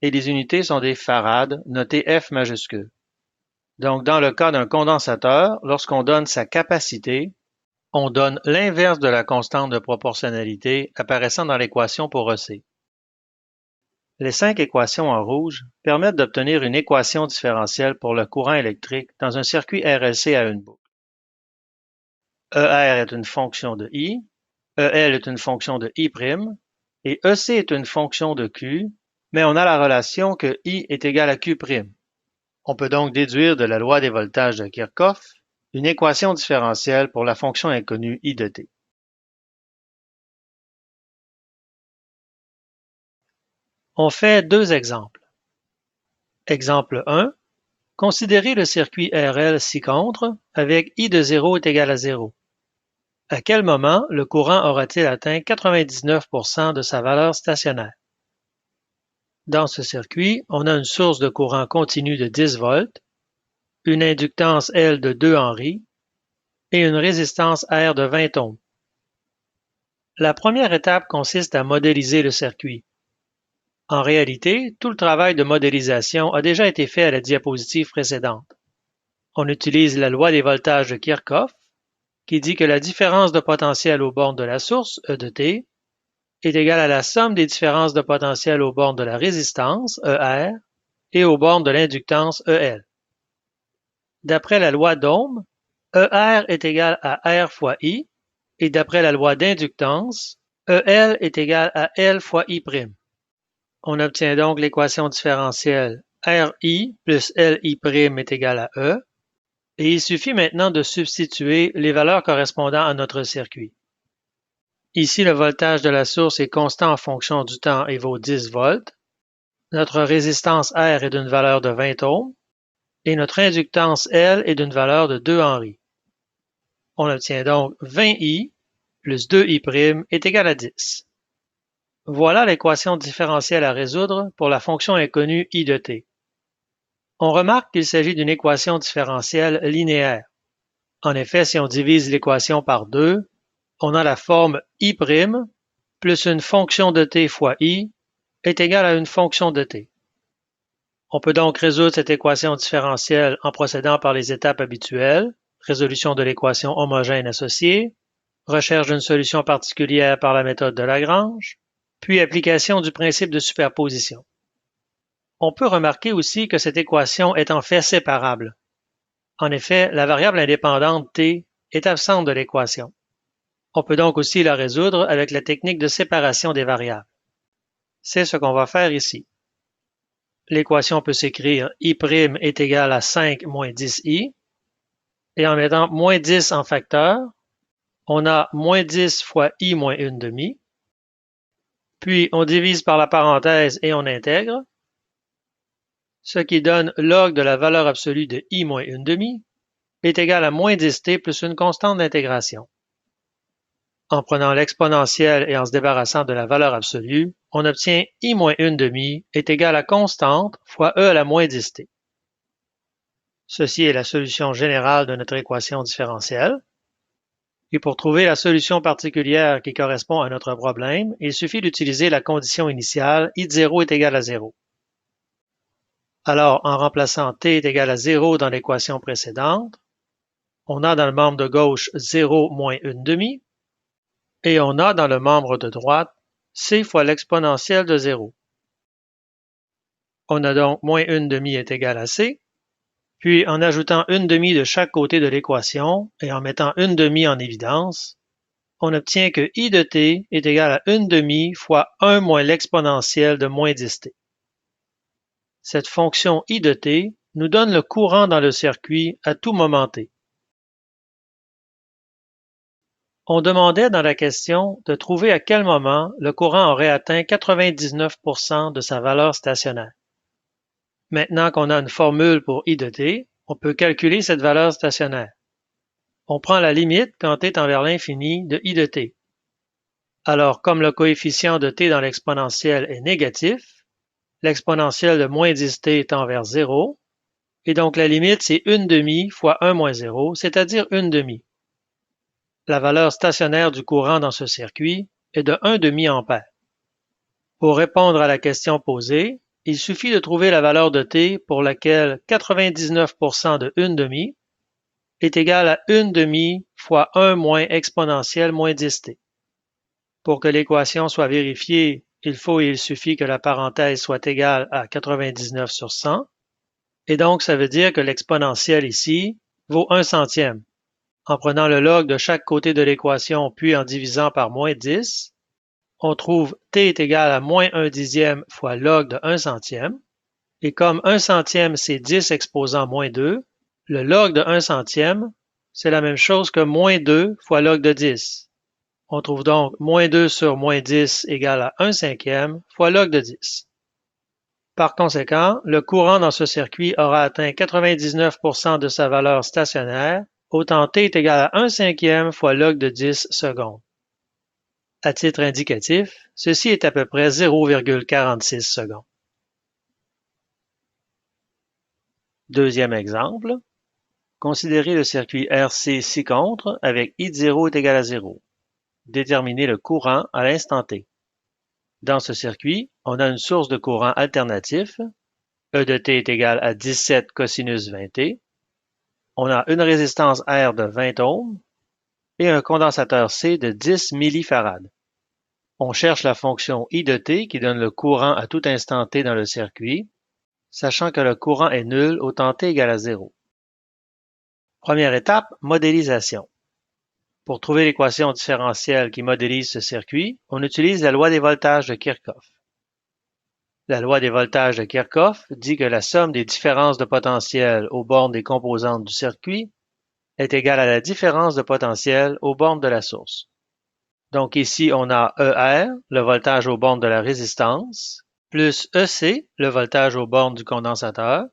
et les unités sont des farads notées F majuscule. Donc, dans le cas d'un condensateur, lorsqu'on donne sa capacité, on donne l'inverse de la constante de proportionnalité apparaissant dans l'équation pour EC. Les 5 équations en rouge permettent d'obtenir une équation différentielle pour le courant électrique dans un circuit RLC à une boucle. ER est une fonction de I, EL est une fonction de I' et EC est une fonction de Q, mais on a la relation que I est égal à Q'. On peut donc déduire de la loi des voltages de Kirchhoff une équation différentielle pour la fonction inconnue I de T. On fait 2 exemples. Exemple 1. Considérez le circuit RL ci-contre avec I de 0 est égal à 0. À quel moment le courant aura-t-il atteint 99% de sa valeur stationnaire? Dans ce circuit, on a une source de courant continu de 10 volts, une inductance L de 2 Henry et une résistance R de 20 ohms. La première étape consiste à modéliser le circuit. En réalité, tout le travail de modélisation a déjà été fait à la diapositive précédente. On utilise la loi des voltages de Kirchhoff, qui dit que la différence de potentiel aux bornes de la source, E de T, est égale à la somme des différences de potentiel aux bornes de la résistance, ER, et aux bornes de l'inductance, EL. D'après la loi d'Ohm, ER est égal à R fois I, et d'après la loi d'inductance, EL est égal à L fois I'. On obtient donc l'équation différentielle RI plus LI' est égal à E, et il suffit maintenant de substituer les valeurs correspondant à notre circuit. Ici, le voltage de la source est constant en fonction du temps et vaut 10 volts. Notre résistance R est d'une valeur de 20 ohms et notre inductance L est d'une valeur de 2 Henry. On obtient donc 20I plus 2I' est égal à 10. Voilà l'équation différentielle à résoudre pour la fonction inconnue I de t. On remarque qu'il s'agit d'une équation différentielle linéaire. En effet, si on divise l'équation par 2, on a la forme i' plus une fonction de t fois i est égale à une fonction de t. On peut donc résoudre cette équation différentielle en procédant par les étapes habituelles, résolution de l'équation homogène associée, recherche d'une solution particulière par la méthode de Lagrange, puis application du principe de superposition. On peut remarquer aussi que cette équation est en fait séparable. En effet, la variable indépendante t est absente de l'équation. On peut donc aussi la résoudre avec la technique de séparation des variables. C'est ce qu'on va faire ici. L'équation peut s'écrire i' est égal à 5 moins 10i, et en mettant moins 10 en facteur, on a moins 10 fois i moins 1 demi, puis on divise par la parenthèse et on intègre, ce qui donne log de la valeur absolue de i moins 1 demi est égal à moins 10t plus une constante d'intégration. En prenant l'exponentielle et en se débarrassant de la valeur absolue, on obtient i moins 1 demi est égal à constante fois e à la moins 10t. Ceci est la solution générale de notre équation différentielle. Et pour trouver la solution particulière qui correspond à notre problème, il suffit d'utiliser la condition initiale i0 est égal à 0. Alors, en remplaçant t est égal à 0 dans l'équation précédente, on a dans le membre de gauche 0 moins 1 demi, et on a dans le membre de droite c fois l'exponentielle de 0. On a donc moins 1 demi est égal à c, puis en ajoutant 1 demi de chaque côté de l'équation et en mettant 1 demi en évidence, on obtient que i de t est égal à 1 demi fois 1 moins l'exponentielle de moins 10t. Cette fonction i de t nous donne le courant dans le circuit à tout moment t. On demandait dans la question de trouver à quel moment le courant aurait atteint 99% de sa valeur stationnaire. Maintenant qu'on a une formule pour i de t, on peut calculer cette valeur stationnaire. On prend la limite quand t tend vers l'infini de i de t. Alors, comme le coefficient de t dans l'exponentielle est négatif, l'exponentielle de moins 10t tend vers 0, et donc la limite c'est 1 demi fois 1 moins 0, c'est-à-dire 1 demi. La valeur stationnaire du courant dans ce circuit est de 1 demi-ampère. Pour répondre à la question posée, il suffit de trouver la valeur de t pour laquelle 99% de 1 demi est égal à 1 demi fois 1 moins exponentielle moins 10t. Pour que l'équation soit vérifiée, il suffit que la parenthèse soit égale à 99 sur 100, et donc ça veut dire que l'exponentielle ici vaut 1 centième. En prenant le log de chaque côté de l'équation puis en divisant par moins 10, on trouve t est égal à moins 1 dixième fois log de 1 centième, et comme 1 centième c'est 10 exposant moins 2, le log de 1 centième, c'est la même chose que moins 2 fois log de 10. On trouve donc moins 2 sur moins 10 égale à 1 cinquième fois log de 10. Par conséquent, le courant dans ce circuit aura atteint 99% de sa valeur stationnaire, autant t est égal à 1 cinquième fois log de 10 secondes. À titre indicatif, ceci est à peu près 0,46 secondes. Deuxième exemple, considérez le circuit RC ci-contre avec I0 est égal à 0. Déterminez le courant à l'instant t. Dans ce circuit, on a une source de courant alternatif, E de t est égal à 17 cosinus 20t. On a une résistance R de 20 ohms et un condensateur C de 10 millifarad. On cherche la fonction I de t qui donne le courant à tout instant t dans le circuit, sachant que le courant est nul au temps t égale à 0. Première étape, modélisation. Pour trouver l'équation différentielle qui modélise ce circuit, on utilise la loi des voltages de Kirchhoff. La loi des voltages de Kirchhoff dit que la somme des différences de potentiel aux bornes des composantes du circuit est égale à la différence de potentiel aux bornes de la source. Donc ici, on a ER, le voltage aux bornes de la résistance, plus EC, le voltage aux bornes du condensateur,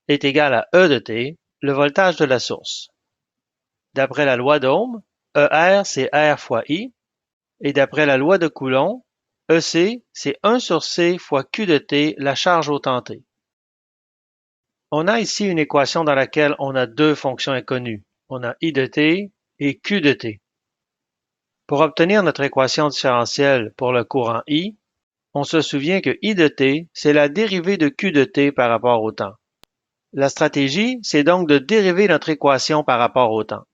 est égal à E de t, le voltage de la source. D'après la loi d'Ohm, ER c'est R fois I, et d'après la loi de Coulomb, EC c'est 1 sur C fois Q de t, la charge au temps t. On a ici une équation dans laquelle on a deux fonctions inconnues. On a i de t et q de t. Pour obtenir notre équation différentielle pour le courant i, on se souvient que i de t, c'est la dérivée de q de t par rapport au temps. La stratégie, c'est donc de dériver notre équation par rapport au temps.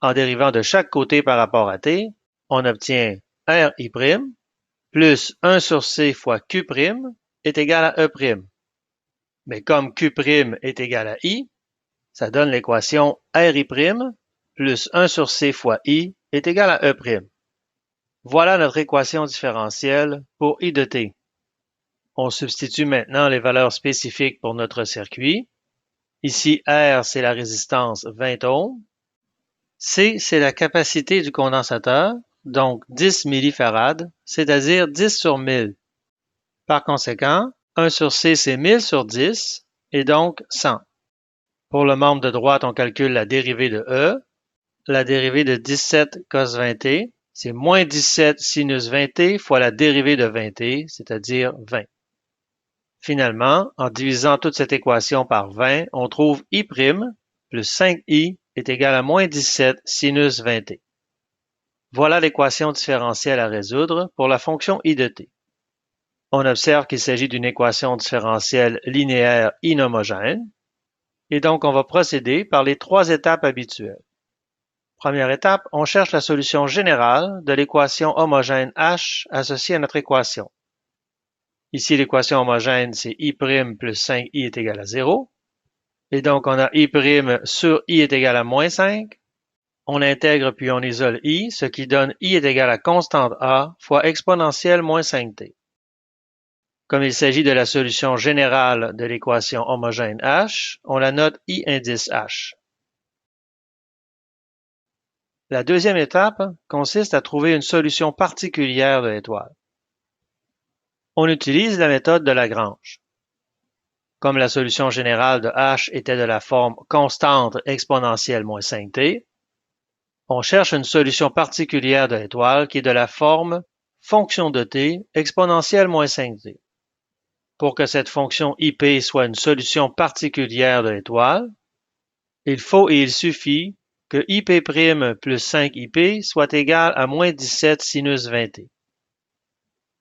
En dérivant de chaque côté par rapport à t, on obtient RI' plus 1 sur c fois Q' est égal à E'. Mais comme Q' est égal à I, ça donne l'équation RI' plus 1 sur c fois I est égal à E'. Voilà notre équation différentielle pour I de t. On substitue maintenant les valeurs spécifiques pour notre circuit. Ici, R, c'est la résistance 20 ohms. C, c'est la capacité du condensateur, donc 10 millifarads, c'est-à-dire 10 sur 1000. Par conséquent, 1 sur C, c'est 1000 sur 10, et donc 100. Pour le membre de droite, on calcule la dérivée de E. La dérivée de 17 cos 20t, c'est moins 17 sinus 20t fois la dérivée de 20t, c'est-à-dire 20. Finalement, en divisant toute cette équation par 20, on trouve I' plus 5i est égal à moins 17 sinus 20t. Voilà l'équation différentielle à résoudre pour la fonction i de t. On observe qu'il s'agit d'une équation différentielle linéaire inhomogène, et donc on va procéder par les trois étapes habituelles. Première étape, on cherche la solution générale de l'équation homogène H associée à notre équation. Ici, l'équation homogène, c'est I' plus 5i est égal à 0. Et donc, on a I' sur i est égal à moins 5. On intègre puis on isole i, ce qui donne i est égal à constante a fois exponentielle moins 5t. Comme il s'agit de la solution générale de l'équation homogène H, on la note I indice H. La deuxième étape consiste à trouver une solution particulière de l'étoile. On utilise la méthode de Lagrange. Comme la solution générale de H était de la forme constante exponentielle moins 5t, on cherche une solution particulière de l'étoile qui est de la forme fonction de t exponentielle moins 5t. Pour que cette fonction IP soit une solution particulière de l'étoile, il faut et il suffit que IP' plus 5IP soit égal à moins 17 sinus 20t.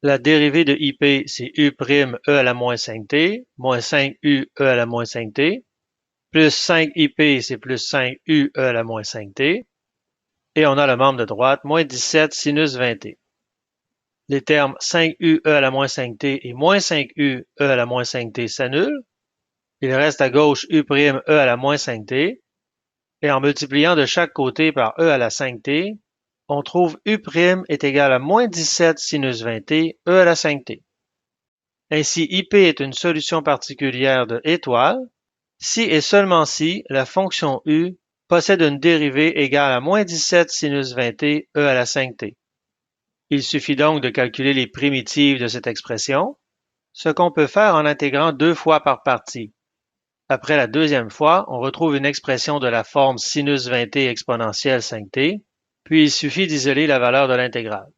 La dérivée de IP, c'est U' E à la moins 5t, moins 5U E à la moins 5t, plus 5IP, c'est plus 5U E à la moins 5t, et on a le membre de droite, moins 17 sinus 20t. Les termes 5U E à la moins 5t et moins 5U E à la moins 5t s'annulent. Il reste à gauche U' E à la moins 5t, et en multipliant de chaque côté par E à la 5t, on trouve U' est égal à moins 17 sinus 20t, E à la 5t. Ainsi, IP est une solution particulière de étoile si et seulement si la fonction U possède une dérivée égale à moins 17 sinus 20t, E à la 5t. Il suffit donc de calculer les primitives de cette expression, ce qu'on peut faire en intégrant 2 fois par partie. Après la deuxième fois, on retrouve une expression de la forme sinus 20t exponentielle 5t, puis il suffit d'isoler la valeur de l'intégrale.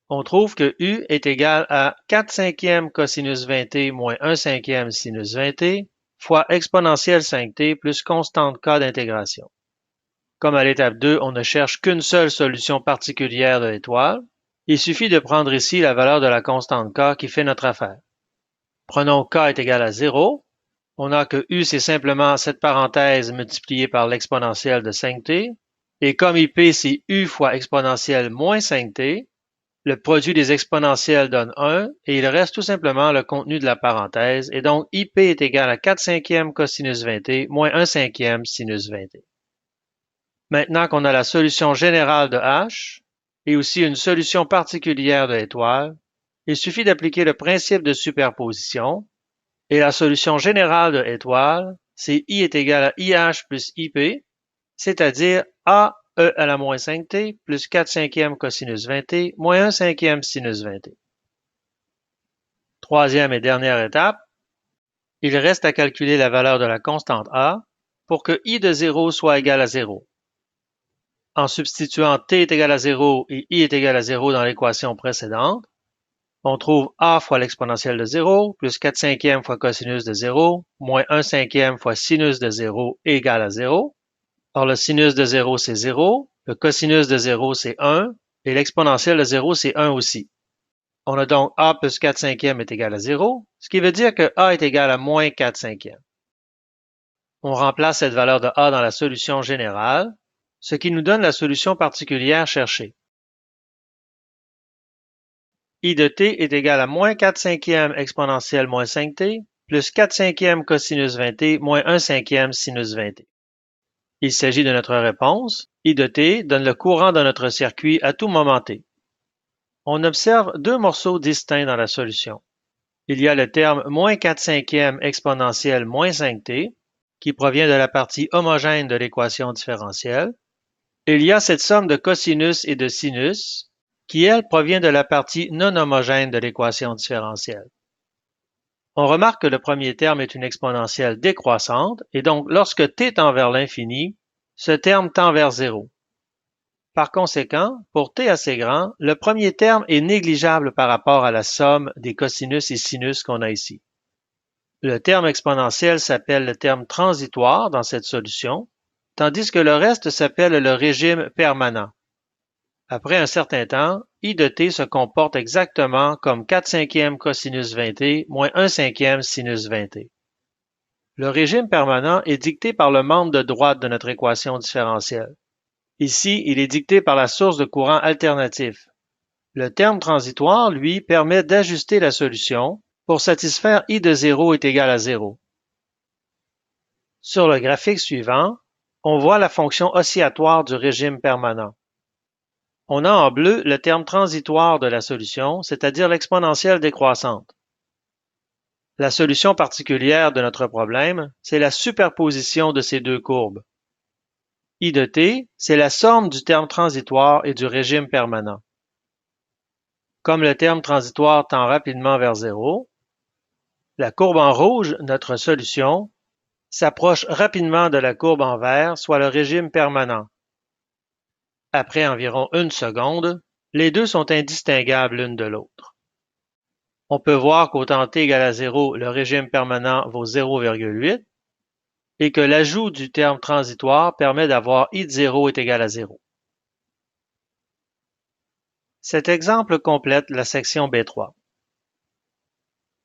On trouve que U est égal à 4 cinquièmes cosinus 20t moins 1 cinquième sinus 20t fois exponentielle 5t plus constante k d'intégration. Comme à l'étape 2, on ne cherche qu'une seule solution particulière de l'étoile, il suffit de prendre ici la valeur de la constante k qui fait notre affaire. Prenons k est égal à 0. On a que U, c'est simplement cette parenthèse multipliée par l'exponentielle de 5t. Et comme IP, c'est U fois exponentielle moins 5t, le produit des exponentielles donne 1 et il reste tout simplement le contenu de la parenthèse. Et donc, IP est égal à 4 cinquièmes cosinus 20t moins 1 cinquième sinus 20t. Maintenant qu'on a la solution générale de H et aussi une solution particulière de l'étoile, il suffit d'appliquer le principe de superposition. Et la solution générale de étoile, c'est I est égal à IH plus IP, c'est-à-dire AE à la moins 5t plus 4 cinquièmes cosinus 20t moins 1 cinquième sinus 20t. Troisième et dernière étape, il reste à calculer la valeur de la constante A pour que I de 0 soit égal à 0. En substituant t est égal à 0 et I est égal à 0 dans l'équation précédente, On trouve a fois l'exponentielle de 0 plus 4 cinquièmes fois cosinus de 0 moins 1 cinquième fois sinus de 0 égale à 0. Or, le sinus de 0, c'est 0, le cosinus de 0, c'est 1, et l'exponentielle de 0, c'est 1 aussi. On a donc a plus 4 cinquièmes est égal à 0, ce qui veut dire que a est égal à moins 4 cinquièmes. On remplace cette valeur de a dans la solution générale, ce qui nous donne la solution particulière cherchée. I de t est égal à moins 4 cinquièmes exponentielle moins 5t plus 4 cinquièmes cosinus 20t moins 1 cinquième sinus 20t. Il s'agit de notre réponse. I de t donne le courant de notre circuit à tout moment t. On observe deux morceaux distincts dans la solution. Il y a le terme moins 4 cinquièmes exponentielle moins 5t, qui provient de la partie homogène de l'équation différentielle. Et il y a cette somme de cosinus et de sinus, qui, elle, provient de la partie non homogène de l'équation différentielle. On remarque que le premier terme est une exponentielle décroissante, et donc lorsque t tend vers l'infini, ce terme tend vers 0. Par conséquent, pour t assez grand, le premier terme est négligeable par rapport à la somme des cosinus et sinus qu'on a ici. Le terme exponentiel s'appelle le terme transitoire dans cette solution, tandis que le reste s'appelle le régime permanent. Après un certain temps, I de t se comporte exactement comme 4 cinquièmes cosinus 20t moins 1 cinquième sinus 20t. Le régime permanent est dicté par le membre de droite de notre équation différentielle. Ici, il est dicté par la source de courant alternatif. Le terme transitoire, lui, permet d'ajuster la solution pour satisfaire I de 0 est égal à 0. Sur le graphique suivant, on voit la fonction oscillatoire du régime permanent. On a en bleu le terme transitoire de la solution, c'est-à-dire l'exponentielle décroissante. La solution particulière de notre problème, c'est la superposition de ces deux courbes. I de t, c'est la somme du terme transitoire et du régime permanent. Comme le terme transitoire tend rapidement vers 0, la courbe en rouge, notre solution, s'approche rapidement de la courbe en vert, soit le régime permanent. Après environ une seconde, les deux sont indistinguables l'une de l'autre. On peut voir qu'au temps t égale à 0, le régime permanent vaut 0,8 et que l'ajout du terme transitoire permet d'avoir I de 0 est égal à 0. Cet exemple complète la section B3.